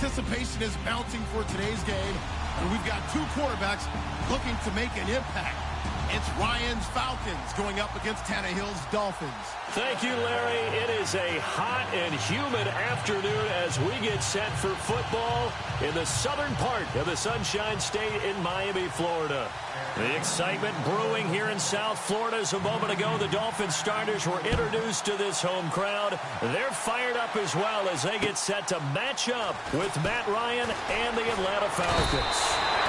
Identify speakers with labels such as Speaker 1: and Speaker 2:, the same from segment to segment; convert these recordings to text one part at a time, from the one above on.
Speaker 1: anticipation is mounting for today's game, and we've got two quarterbacks looking to make an impact. It's Ryan's Falcons going up against Tannehill's Dolphins.
Speaker 2: Thank you, Larry. It is a hot and humid afternoon as we get set for football in the southern part of the Sunshine State in Miami, Florida. The excitement brewing here in South Florida. As a moment ago, the Dolphins starters were introduced to this home crowd. They're fired up as well as they get set to match up with Matt Ryan and the Atlanta Falcons.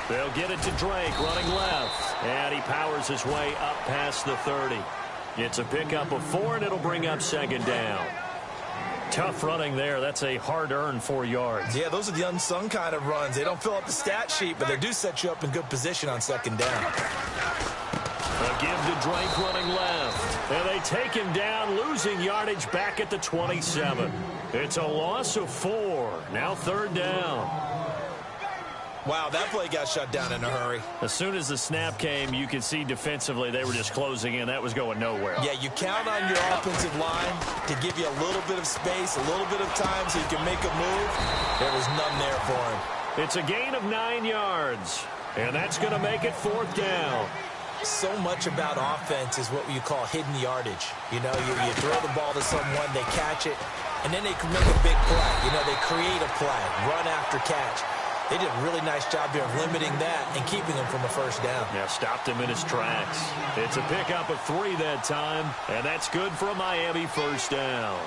Speaker 2: They'll get it to Drake, running left. And he powers his way up past the 30. It's a pickup of 4, and it'll bring up second down. Tough running there. That's a hard-earned 4 yards.
Speaker 3: Yeah, those are the unsung kind of runs. They don't fill up the stat sheet, but they do set you up in good position on second down.
Speaker 2: A give to Drake running left. And they take him down, losing yardage back at the 27. It's a loss of 4. Now third down.
Speaker 3: Wow, that play got shut down in a hurry.
Speaker 2: As soon as the snap came, you could see defensively they were just closing in. That was going nowhere.
Speaker 3: Yeah, you count on your offensive line to give you a little bit of space, a little bit of time so you can make a move. There was none there for him.
Speaker 2: It's a gain of 9 yards, and that's going to make it fourth down.
Speaker 3: So much about offense is what you call hidden yardage. You know, you throw the ball to someone, they catch it, and then they can make a big play. You know, they create a play, run after catch. They did a really nice job here of limiting that and keeping him from a first down.
Speaker 2: Yeah, stopped him in his tracks. It's a pickup of 3 that time, and that's good for a Miami first down.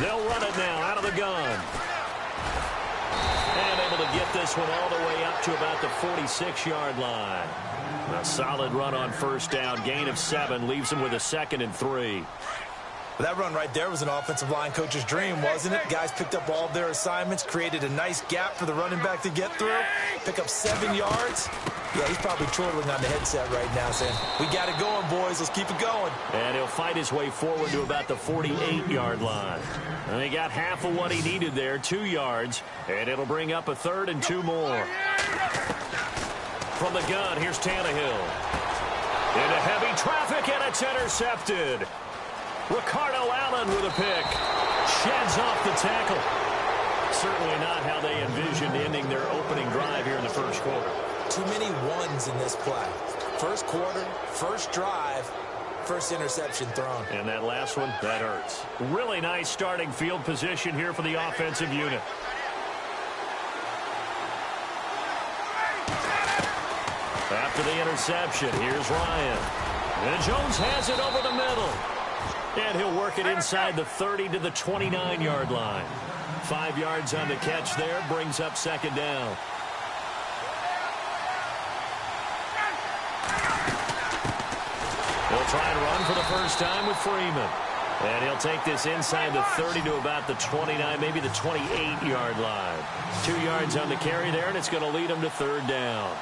Speaker 2: They'll run it now out of the gun. And able to get this one all the way up to about the 46-yard line. A solid run on first down. Gain of 7 leaves him with a 2nd and 3.
Speaker 3: Well, that run right there was an offensive line coach's dream, wasn't it? Guys picked up all of their assignments, created a nice gap for the running back to get through. Pick up 7 yards. Yeah, he's probably chortling on the headset right now saying, we got it going, boys. Let's keep it going.
Speaker 2: And he'll fight his way forward to about the 48-yard line. And he got half of what he needed there, 2 yards. And it'll bring up a 3rd and 2 more. From the gun, here's Tannehill. Into heavy traffic, and it's intercepted. Ricardo Allen with a pick. Sheds off the tackle. Certainly not how they envisioned ending their opening drive here in the first quarter.
Speaker 3: Too many ones in this play. First quarter, first drive, first interception thrown.
Speaker 2: And that last one, that hurts. Really nice starting field position here for the offensive unit. After the interception, here's Ryan. And Jones has it over the middle. And he'll work it inside the 30 to the 29-yard line. 5 yards on the catch there, brings up second down. He'll try and run for the first time with Freeman. And he'll take this inside the 30 to about the 29, maybe the 28-yard line. 2 yards on the carry there, and it's going to lead him to third down.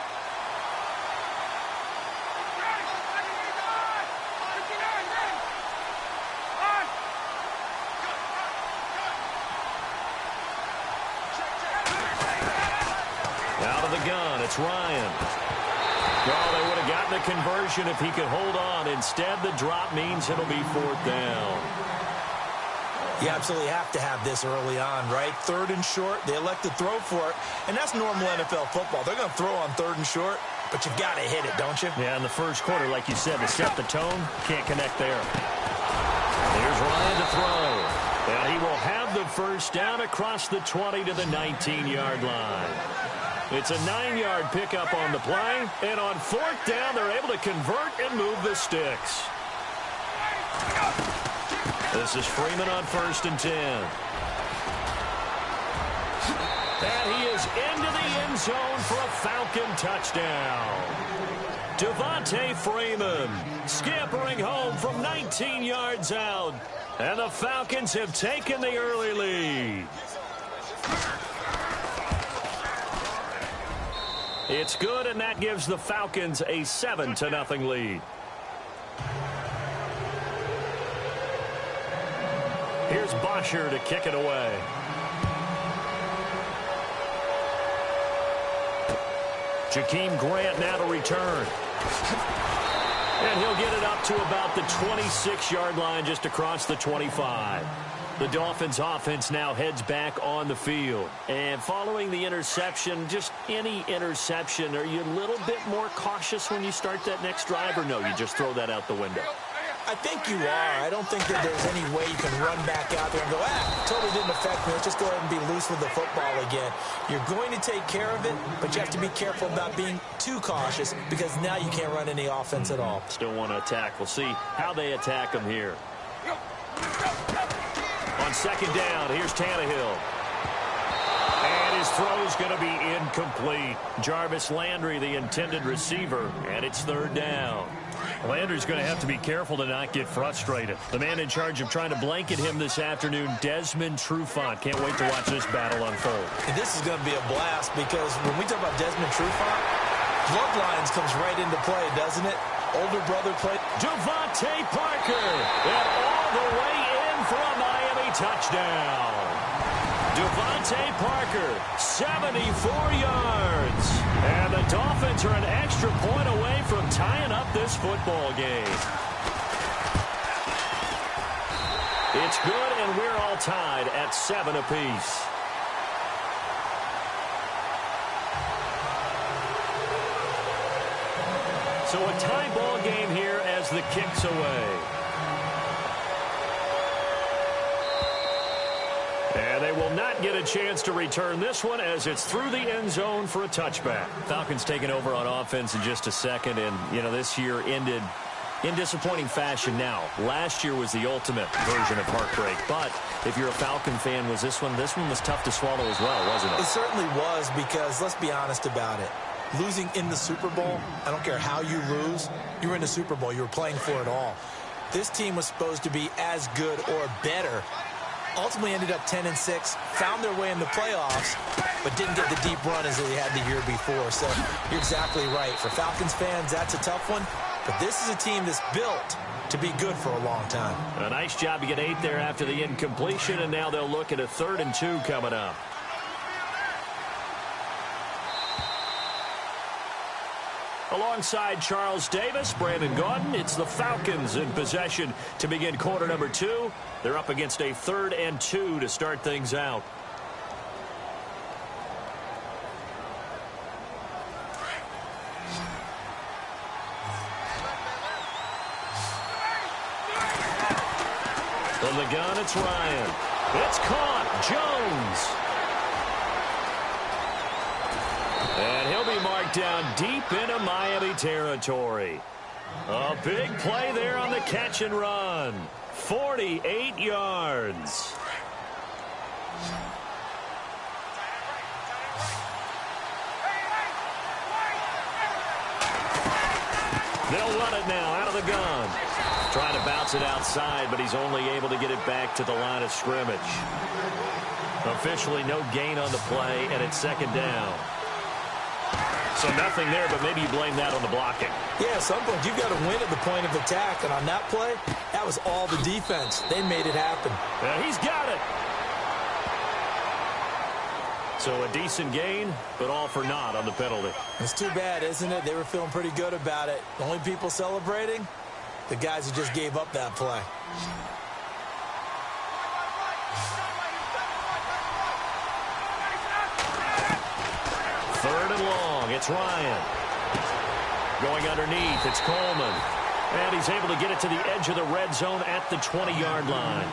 Speaker 2: Out of the gun, it's Ryan. Well, they would have gotten the conversion if he could hold on. Instead, the drop means it'll be fourth down.
Speaker 3: You absolutely have to have this early on, right? 3rd and short, they elect to throw for it, and that's normal NFL football. They're going to throw on 3rd and short, but you've got to hit it, don't you?
Speaker 2: Yeah, in the first quarter, like you said, to set the tone, can't connect there. Here's Ryan to throw. And he will have the first down across the 20 to the 19-yard line. It's a 9-yard pickup on the play, and on fourth down, they're able to convert and move the sticks. This is Freeman on 1st and 10. And he is into the end zone for a Falcon touchdown. Devontae Freeman scampering home from 19 yards out. And the Falcons have taken the early lead. It's good, and that gives the Falcons a 7-0 lead. Here's Bosher to kick it away. Jakeem Grant now to return. And he'll get it up to about the 26-yard line, just across the 25. The Dolphins offense now heads back on the field. And following the interception, just any interception, are you a little bit more cautious when you start that next drive, or no, you just throw that out the window?
Speaker 3: I think you are. I don't think that there's any way you can run back out there and go, totally didn't affect me. Let's just go ahead and be loose with the football again. You're going to take care of it, but you have to be careful about being too cautious, because now you can't run any offense at all.
Speaker 2: Still want to attack. We'll see how they attack them here. On second down, here's Tannehill. And his throw's going to be incomplete. Jarvis Landry, the intended receiver, and it's third down. Landry's going to have to be careful to not get frustrated. The man in charge of trying to blanket him this afternoon, Desmond Trufant. Can't wait to watch this battle unfold.
Speaker 3: And this is going to be a blast, because when we talk about Desmond Trufant, Bloodlines comes right into play, doesn't it? Older brother played.
Speaker 2: Devontae Parker, and all the way in for a Miami touchdown. Devontae Parker, 74 yards. And the Dolphins are an extra point away from tying up this football game. It's good, and we're all tied at 7 apiece. So a tie ball game here as the kick's away. And they will not get a chance to return this one, as it's through the end zone for a touchback. Falcons taking over on offense in just a second, and, you know, this year ended in disappointing fashion now. Last year was the ultimate version of heartbreak, but if you're a Falcon fan, this one was tough to swallow as well, wasn't it?
Speaker 3: It certainly was, because let's be honest about it. Losing in the Super Bowl, I don't care how you lose, you were in the Super Bowl. You were playing for it all. This team was supposed to be as good or better. Ultimately ended up 10-6, found their way in the playoffs, but didn't get the deep run as they had the year before. So you're exactly right. For Falcons fans, that's a tough one. But this is a team that's built to be good for a long time.
Speaker 2: A nice job to get 8 there after the incompletion, and now they'll look at a 3rd and 2 coming up. Alongside Charles Davis, Brandon Gaudin, it's the Falcons in possession to begin quarter number 2. They're up against a 3rd and 2 to start things out. From the gun, it's Ryan. It's caught. Jones. And he'll be marked down deep into Miami territory. A big play there on the catch and run. 48 yards. They'll run it now out of the gun. Trying to bounce it outside, but he's only able to get it back to the line of scrimmage. Officially no gain on the play, and it's 2nd down. So nothing there, but maybe you blame that on the blocking. Yeah, at some point you've got to win at the point of attack, and on that play, that was all the defense. They made it happen. Yeah, he's got it. So a decent gain, but all for naught on the penalty. It's too bad, isn't it? They were feeling pretty good about it. The only people celebrating, the guys who just gave up that play. Third and long, it's Ryan. Going underneath, it's Coleman. And he's able to get it to the edge of the red zone at the 20-yard line.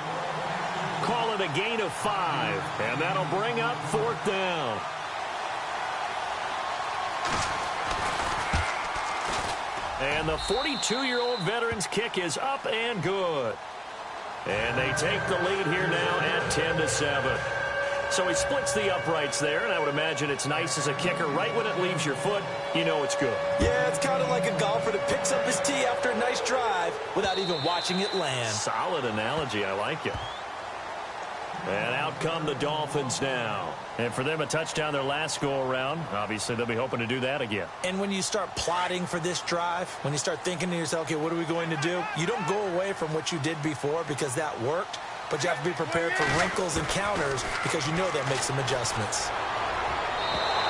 Speaker 2: Call it a gain of 5, and that'll bring up 4th down. And the 42-year-old veteran's kick is up and good. And they take the lead here now at 10-7. So he splits the uprights there, and I would imagine it's nice as a kicker. Right when it leaves your foot, you know it's good.
Speaker 3: Yeah, it's kind of like a golfer that picks up his tee after a nice drive without even watching it land.
Speaker 2: Solid analogy. I like it. And out come the Dolphins now. And for them, a touchdown their last go-around. Obviously, they'll be hoping to do that again.
Speaker 3: And when you start plotting for this drive, when you start thinking to yourself, okay, what are we going to do? You don't go away from what you did before because that worked, but you have to be prepared for wrinkles and counters because you know they'll make some adjustments.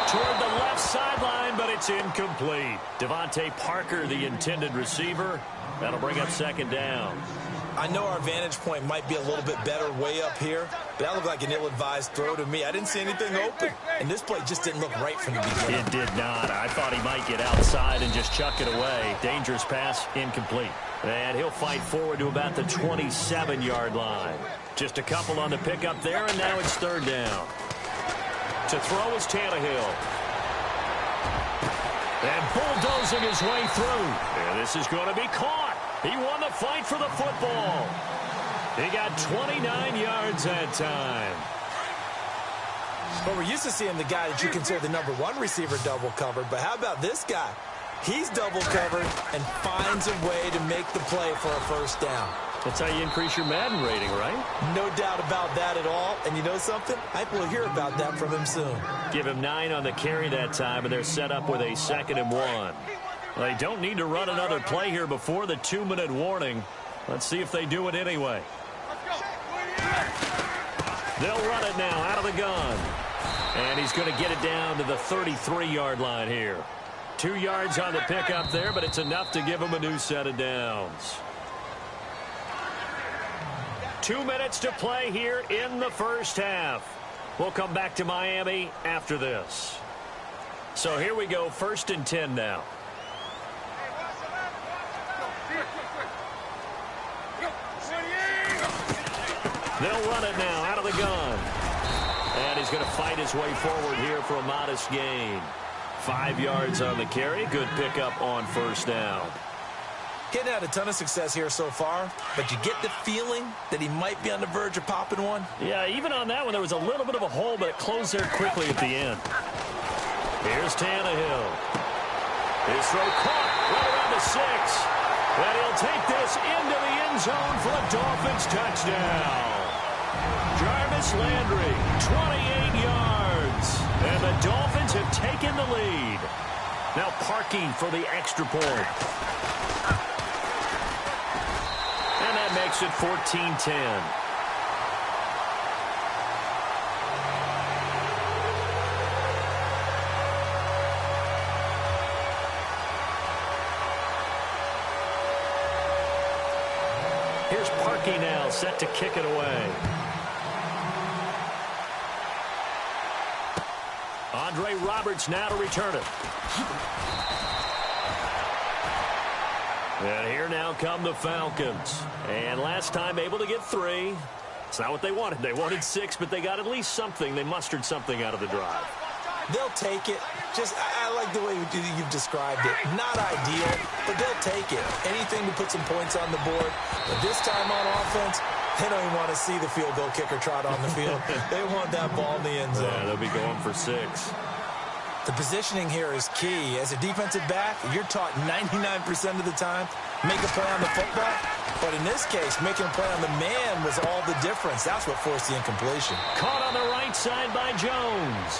Speaker 2: Toward the left sideline, but it's incomplete. Devontae Parker, the intended receiver. That'll bring up second down.
Speaker 3: I know our vantage point might be a little bit better way up here, but that looked like an ill-advised throw to me. I didn't see anything open, and this play just didn't look right from the beginning.
Speaker 2: It did not. I thought he might get outside and just chuck it away. Dangerous pass, incomplete. And he'll fight forward to about the 27-yard line. Just a couple on the pickup there, and now it's third down. To throw is Tannehill. And bulldozing his way through. And this is going to be caught. He won the fight for the football. He got 29 yards that time.
Speaker 3: But we're used to seeing the guy that you consider the number one receiver double covered. But how about this guy? He's double covered and finds a way to make the play for a first down.
Speaker 2: That's how you increase your Madden rating, right?
Speaker 3: No doubt about that at all. And you know something? I will hear about that from him soon.
Speaker 2: Give him 9 on the carry that time, and they're set up with a 2nd and 1. They don't need to run another play here before the 2-minute warning. Let's see if they do it anyway. They'll run it now out of the gun. And he's going to get it down to the 33-yard line here. 2 yards on the pickup there, but it's enough to give him a new set of downs. 2 minutes to play here in the first half. We'll come back to Miami after this. So here we go, 1st and 10 now. They'll run it now out of the gun. And he's going to fight his way forward here for a modest gain. 5 yards on the carry. Good pickup on first down.
Speaker 3: Getting had a ton of success here so far, but you get the feeling that he might be on the verge of popping one.
Speaker 2: Yeah, even on that one, there was a little bit of a hole, but it closed there quickly at the end. Here's Tannehill. His throw caught right around the 6. And he'll take this into the end zone for a Dolphins touchdown. Jarvis Landry, 28 yards. And the Dolphins have taken the lead. Now parking for the extra point. And that makes it 14-10. Here's Parkey now, set to kick it away. Andre Roberts now to return it. And here now come the Falcons. And last time able to get 3. It's not what they wanted. They wanted 6, but they got at least something. They mustered something out of the drive.
Speaker 3: They'll take it. I like the way you've described it. Not ideal, but they'll take it. Anything to put some points on the board. But this time on offense, they don't even want to see the field goal kicker trot on the field. They want that ball in the end zone.
Speaker 2: Yeah, they'll be going for 6.
Speaker 3: The positioning here is key. As a defensive back, you're taught 99% of the time, make a play on the football. But in this case, making a play on the man was all the difference. That's what forced the incompletion.
Speaker 2: Caught on the right side by Jones.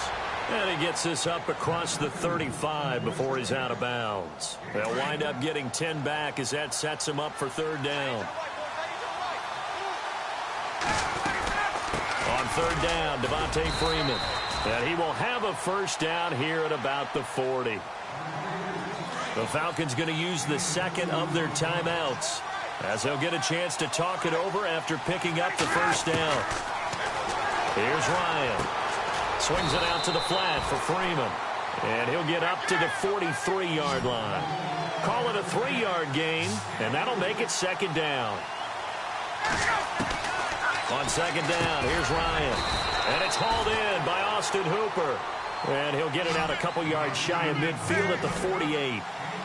Speaker 2: And he gets this up across the 35 before he's out of bounds. They'll wind up getting 10 back as that sets him up for third down. On third down, Devontae Freeman. And he will have a first down here at about the 40. The Falcons going to use the second of their timeouts as they'll get a chance to talk it over after picking up the first down. Here's Ryan. Swings it out to the flat for Freeman. And he'll get up to the 43-yard line. Call it a 3-yard gain, and that'll make it second down. On second down, here's Ryan. And it's hauled in by Austin Hooper. And he'll get it out a couple yards shy of midfield at the 48.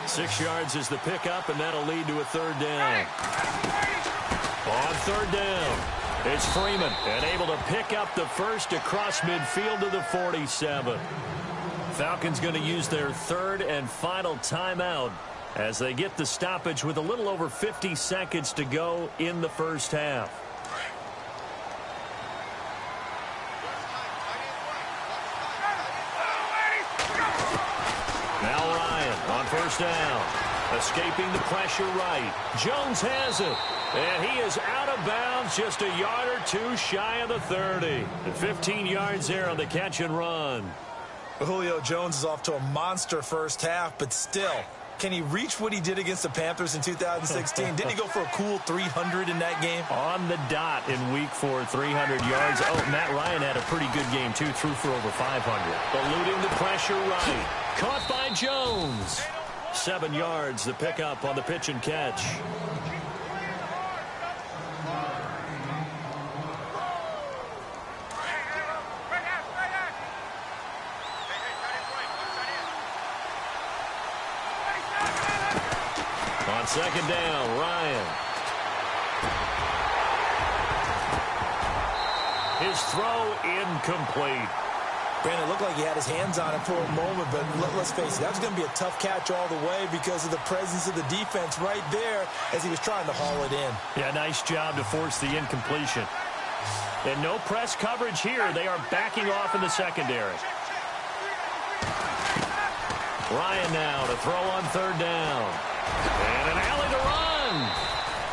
Speaker 2: 6 yards is the pickup, and that'll lead to a third down. On third down, It's Freeman, and able to pick up the first across midfield to the 47. Falcons going to use their third and final timeout as they get the stoppage with a little over 50 seconds to go in the first half. Now Ryan on first down. Escaping the pressure right. Jones has it. And he is out of bounds just a yard or two shy of the 30. 15 yards there on the catch and run.
Speaker 3: Julio Jones is off to a monster first half, but still, can he reach what he did against the Panthers in 2016? Didn't he go for a cool 300 in that game?
Speaker 2: On the dot in week 4, 300 yards. Oh, Matt Ryan had a pretty good game, too. Threw for over 500. Eluding the pressure right. Caught by Jones. 7 yards, the pickup on the pitch and catch. On second down, Ryan. His throw incomplete.
Speaker 3: Brandon, it looked like he had his hands on it for a moment, but let's face it, that was going to be a tough catch all the way because of the presence of the defense right there as he was trying to haul it in.
Speaker 2: Yeah, nice job to force the incompletion. And no press coverage here. They are backing off in the secondary. Ryan now to throw on third down. And an alley to run.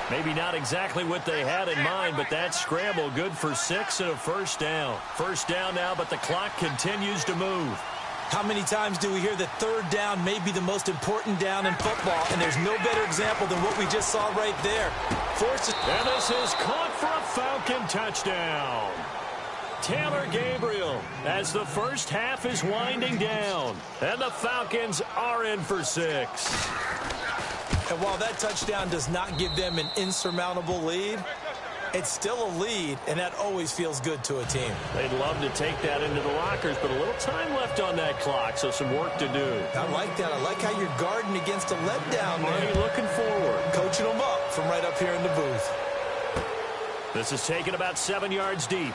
Speaker 2: Maybe not exactly what they had in mind, but that scramble good for 6 and a first down. First down now, but the clock continues to move.
Speaker 3: How many times do we hear that third down may be the most important down in football, and there's no better example than what we just saw right there.
Speaker 2: And this is caught for a Falcon touchdown. Taylor Gabriel as the first half is winding down. And the Falcons are in for 6.
Speaker 3: And while that touchdown does not give them an insurmountable lead, it's still a lead, and that always feels good to a team.
Speaker 2: They'd love to take that into the lockers, but a little time left on that clock, so some work to do.
Speaker 3: I like that. I like how you're guarding against a letdown there.
Speaker 2: Are you looking forward?
Speaker 3: Coaching them up from right up here in the booth.
Speaker 2: This is taken about 7 yards deep.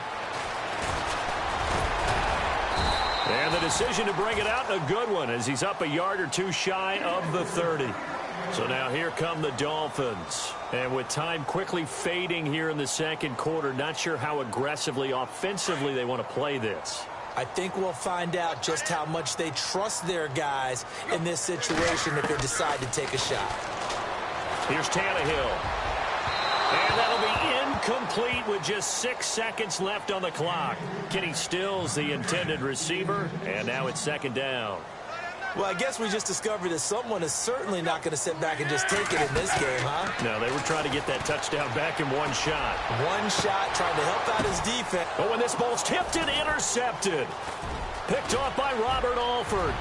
Speaker 2: And the decision to bring it out, a good one, as he's up a yard or two shy of the 30. So now here come the Dolphins. And with time quickly fading here in the second quarter, not sure how aggressively, offensively they want to play this.
Speaker 3: I think we'll find out just how much they trust their guys in this situation if they decide to take a shot.
Speaker 2: Here's Tannehill. And that'll be incomplete with just 6 seconds left on the clock. Kenny Stills, the intended receiver, and now it's second down.
Speaker 3: Well, I guess we just discovered that someone is certainly not going to sit back and just take it in this game, huh?
Speaker 2: No, they were trying to get that touchdown back in one shot.
Speaker 3: One shot, trying to help out his defense.
Speaker 2: Oh, and this ball's tipped and intercepted. Picked off by Robert Alford.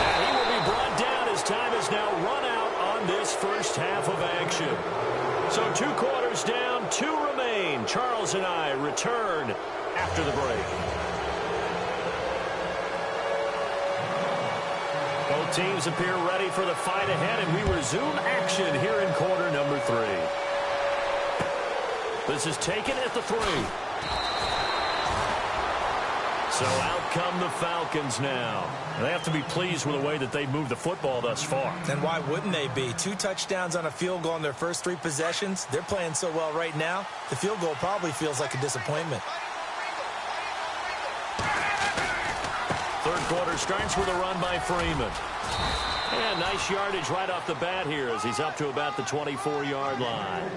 Speaker 2: And he will be brought down as time is now run out on this first half of action. So 2 quarters down, 2 remain. Charles and I return after the break. Both teams appear ready for the fight ahead, and we resume action here in quarter number 3. This is taken at the 3. So out come the Falcons now. They have to be pleased with the way that they moved the football thus far.
Speaker 3: And why wouldn't they be? 2 touchdowns on a field goal in their first 3 possessions. They're playing so well right now, the field goal probably feels like a disappointment.
Speaker 2: Third quarter starts with a run by Freeman. And nice yardage right off the bat here as he's up to about the 24-yard line.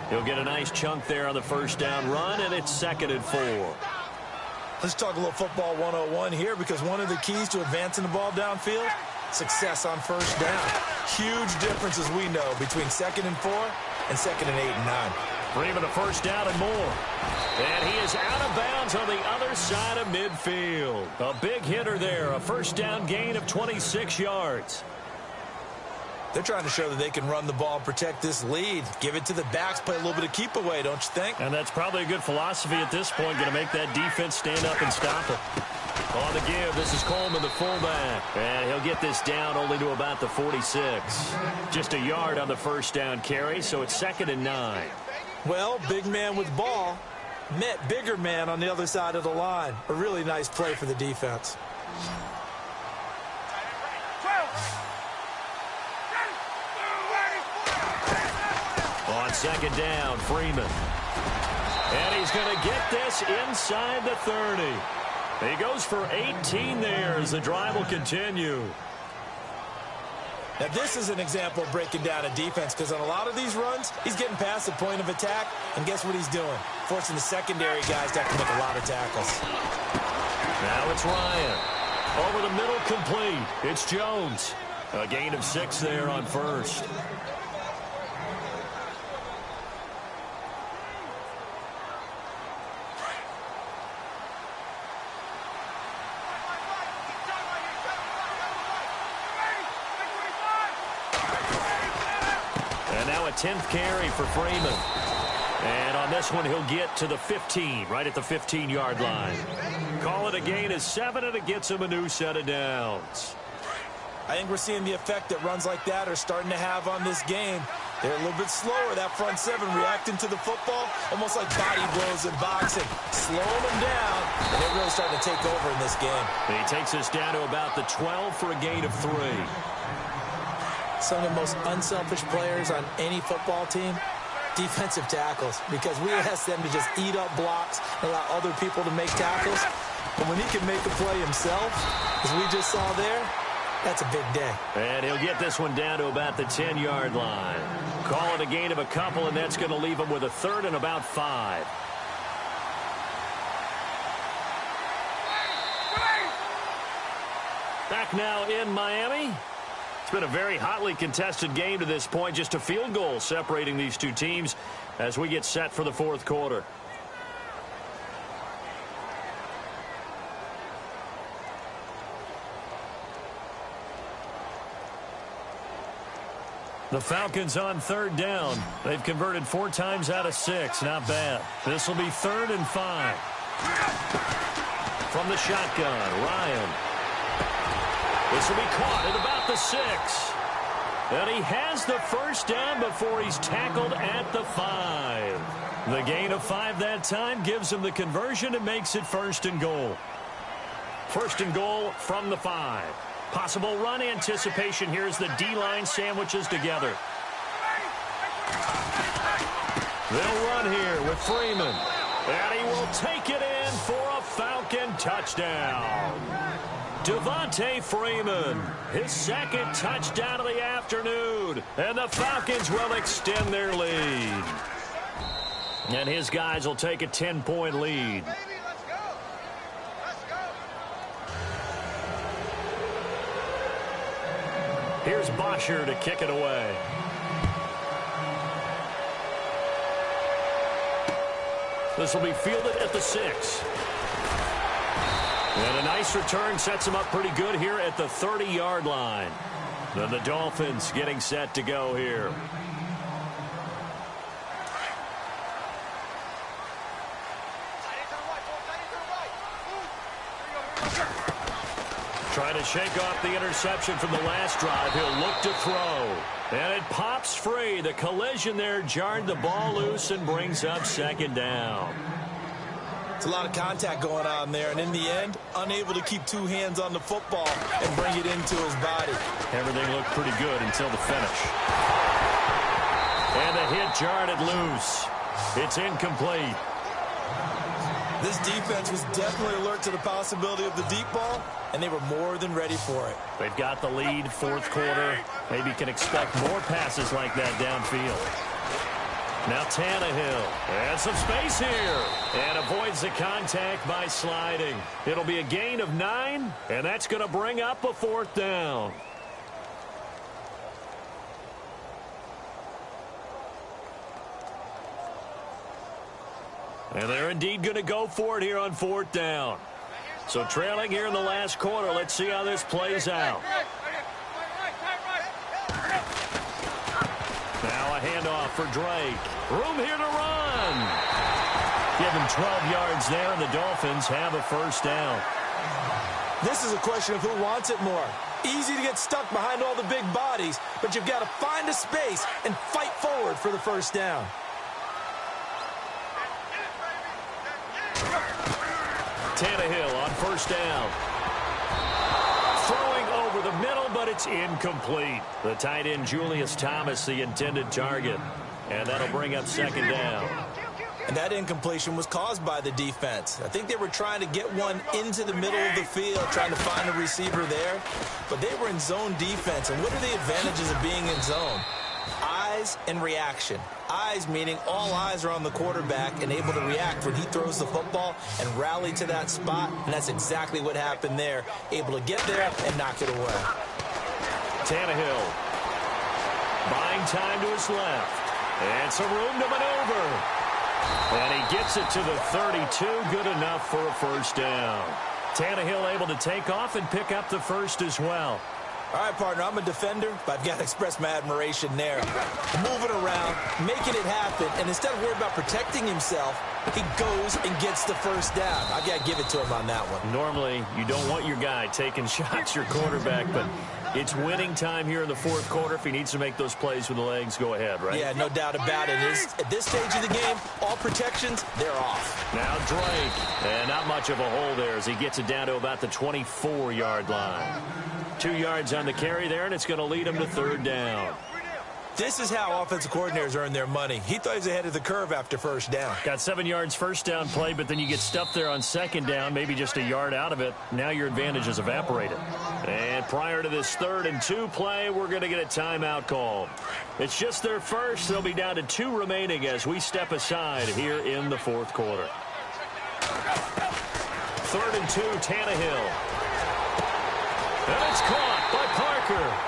Speaker 2: He'll get a nice chunk there on the first down run, and it's second and 4.
Speaker 3: Let's talk a little football 101 here, because one of the keys to advancing the ball downfield, success on first down. Huge difference, as we know, between second and 4 and second and 8 and 9.
Speaker 2: Freeman a first down and more. And he is out of bounds on the other side of midfield. A big hitter there, a first down gain of 26 yards.
Speaker 3: They're trying to show that they can run the ball and protect this lead. Give it to the backs, play a little bit of keep away, don't you think?
Speaker 2: And that's probably a good philosophy at this point, going to make that defense stand up and stop it. On the give, this is Coleman, the fullback. And he'll get this down only to about the 46. Just a yard on the first down carry, so it's second and 9.
Speaker 3: Well, big man with ball met bigger man on the other side of the line. A really nice play for the defense.
Speaker 2: On second down, Freeman. And he's going to get this inside the 30. He goes for 18 there as the drive will continue.
Speaker 3: Now, this is an example of breaking down a defense, because on a lot of these runs, he's getting past the point of attack, and guess what he's doing? Forcing the secondary guys to have to make a lot of tackles.
Speaker 2: Now it's Ryan. Over the middle, complete. It's Jones. A gain of 6 there on first. And now a 10th carry for Freeman. And on this one, he'll get to the 15, right at the 15-yard line. Call it a gain of 7, and it gets him a new set of downs.
Speaker 3: I think we're seeing the effect that runs like that are starting to have on this game. They're a little bit slower, that front seven, reacting to the football, almost like body blows in boxing. Slowing them down, and they're really starting to take over in this game.
Speaker 2: He takes us down to about the 12 for a gain of 3.
Speaker 3: Some of the most unselfish players on any football team, defensive tackles, because we ask them to just eat up blocks and allow other people to make tackles. But when he can make a play himself, as we just saw there, that's a big day.
Speaker 2: And he'll get this one down to about the 10-yard line. Call it a gain of a couple, and that's going to leave him with a 3rd and about 5. Back now in Miami. It's been a very hotly contested game to this point. Just a field goal separating these two teams as we get set for the 4th quarter. The Falcons on 3rd down. They've converted 4 times out of 6. Not bad. This will be 3rd and 5. From the shotgun, Ryan. This will be caught at about the 6. And he has the 1st down before he's tackled at the 5. The gain of 5 that time gives him the conversion and makes it 1st and goal. 1st and goal from the 5. Possible run anticipation here as the D-line sandwiches together. They'll run here with Freeman. And he will take it in for a Falcon touchdown. Devontae Freeman, his 2nd touchdown of the afternoon. And the Falcons will extend their lead. And his guys will take a 10-point lead. Here's Bosher to kick it away. This will be fielded at the 6. And a nice return sets him up pretty good here at the 30-yard line. Then the Dolphins getting set to go here. Trying to shake off the interception from the last drive. He'll look to throw. And it pops free. The collision there jarred the ball loose and brings up 2nd down.
Speaker 3: It's a lot of contact going on there, and in the end, unable to keep 2 hands on the football and bring it into his body.
Speaker 2: Everything looked pretty good until the finish. And the hit jarred it loose. It's incomplete.
Speaker 3: This defense was definitely alert to the possibility of the deep ball, and they were more than ready for it.
Speaker 2: They've got the lead, 4th quarter. Maybe can expect more passes like that downfield. Now Tannehill, and some space here, and avoids the contact by sliding. It'll be a gain of 9, and that's going to bring up a 4th down. And they're indeed going to go for it here on 4th down. So trailing here in the last quarter, let's see how this plays out. Now a handoff for Drake. Room here to run. Give him 12 yards there, and the Dolphins have a 1st down.
Speaker 3: This is a question of who wants it more. Easy to get stuck behind all the big bodies, but you've got to find a space and fight forward for the 1st down.
Speaker 2: Tannehill on first down. Throwing over the middle, but it's incomplete. The tight end, Julius Thomas, the intended target. And that'll bring up second down.
Speaker 3: And that incompletion was caused by the defense. I think they were trying to get one into the middle of the field, trying to find a receiver there. But they were in zone defense. And what are the advantages of being in zone? Eyes and reaction. Eyes meaning all eyes are on the quarterback and able to react when he throws the football and rally to that spot. And that's exactly what happened there. Able to get there and knock it away.
Speaker 2: Tannehill buying time to his left. And some room to maneuver. And he gets it to the 32. Good enough for a first down. Tannehill able to take off and pick up the first as well.
Speaker 3: All right, partner, I'm a defender, but I've got to express my admiration there. Moving around, making it happen, and instead of worrying about protecting himself, he goes and gets the first down. I've got to give it to him on that one.
Speaker 2: Normally, you don't want your guy taking shots, your quarterback, but it's winning time here in the fourth quarter. If he needs to make those plays with the legs, go ahead, right?
Speaker 3: Yeah, no doubt about it. At this stage of the game, all protections, they're off.
Speaker 2: Now Drake, and not much of a hole there as he gets it down to about the 24-yard line. 2 yards on the carry there, and it's going to lead him to third down.
Speaker 3: This is how offensive coordinators earn their money. He thought he was ahead of the curve after first down.
Speaker 2: Got 7 yards first down play, but then you get stuffed there on second down, maybe just a yard out of it. Now your advantage is evaporated. And prior to this 3rd and 2 play, we're going to get a timeout called. It's just their first. They'll be down to 2 remaining as we step aside here in the fourth quarter. 3rd and 2, Tannehill. And it's caught by Parker.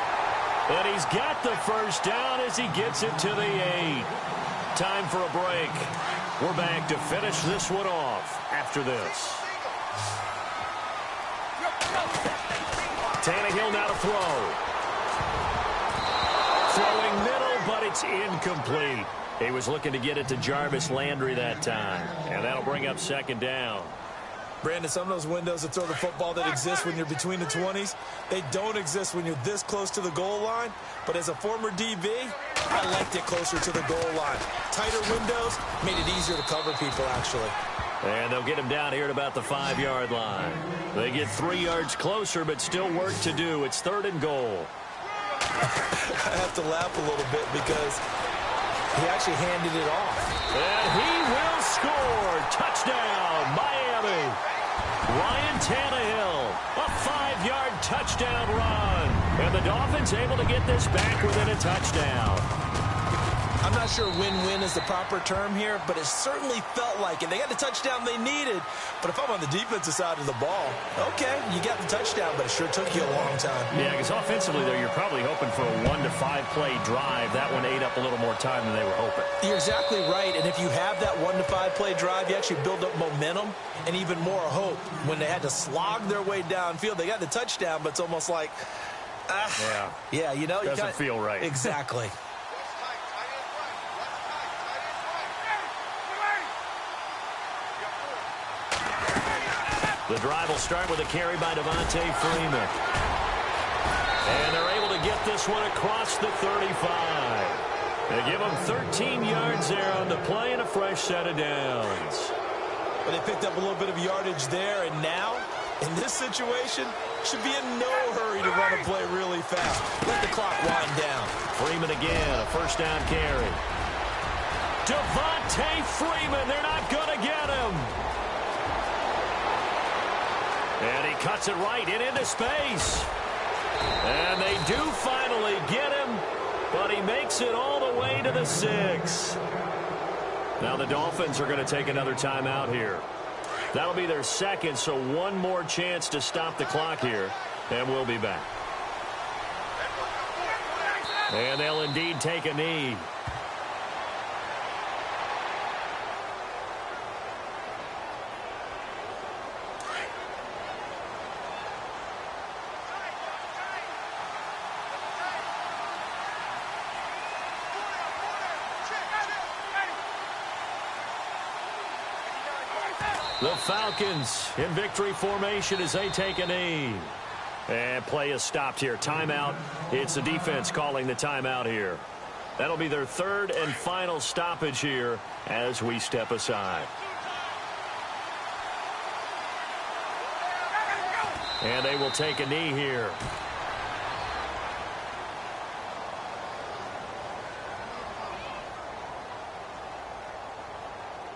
Speaker 2: And he's got the first down as he gets it to the 8. Time for a break. We're back to finish this one off after this. Tannehill now to throw. Throwing middle, but it's incomplete. He was looking to get it to Jarvis Landry that time. And that'll bring up second down.
Speaker 3: Brandon, some of those windows to throw the football that exist when you're between the 20s, they don't exist when you're this close to the goal line. But as a former DB, I liked it closer to the goal line. Tighter windows made it easier to cover people, actually.
Speaker 2: And they'll get him down here at about the 5-yard line. They get 3 yards closer, but still work to do. It's 3rd and goal.
Speaker 3: I have to laugh a little bit because he actually handed it off.
Speaker 2: And he will score. Touchdown, Miami. Ryan Tannehill, a 5-yard touchdown run. And the Dolphins able to get this back within a touchdown.
Speaker 3: I'm not sure win-win is the proper term here, but it certainly felt like it. They got the touchdown they needed, but if I'm on the defensive side of the ball, okay, you got the touchdown, but it sure took you a long time.
Speaker 2: Yeah, because offensively, though, you're probably hoping for a 1 to 5 play drive. That one ate up a little more time than they were hoping.
Speaker 3: You're exactly right, and if you have that 1 to 5 play drive, you actually build up momentum and even more hope. When they had to slog their way downfield, they got the touchdown, but it's almost like, yeah, you know.
Speaker 2: Doesn't feel right.
Speaker 3: Exactly.
Speaker 2: The drive will start with a carry by Devontae Freeman. And they're able to get this one across the 35. They give him 13 yards there on the play and a fresh set of downs.
Speaker 3: But they picked up a little bit of yardage there, and now, in this situation, should be in no hurry to run a play really fast. Let the clock wind down.
Speaker 2: Freeman again, a first down carry. Devontae Freeman, they're not going to get him. And he cuts it right into space. And they do finally get him, but he makes it all the way to the 6. Now the Dolphins are going to take another timeout here. That'll be their second, so one more chance to stop the clock here, and we'll be back. And they'll indeed take a knee. The Falcons in victory formation as they take a knee. And play is stopped here. Timeout. It's the defense calling the timeout here. That'll be their 3rd and final stoppage here as we step aside. And they will take a knee here.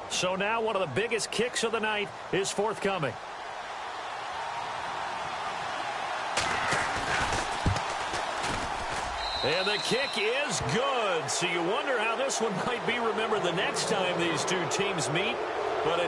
Speaker 2: So now one of the biggest kicks of the night is forthcoming. And the kick is good. So you wonder how this one might be remembered the next time these two teams meet. But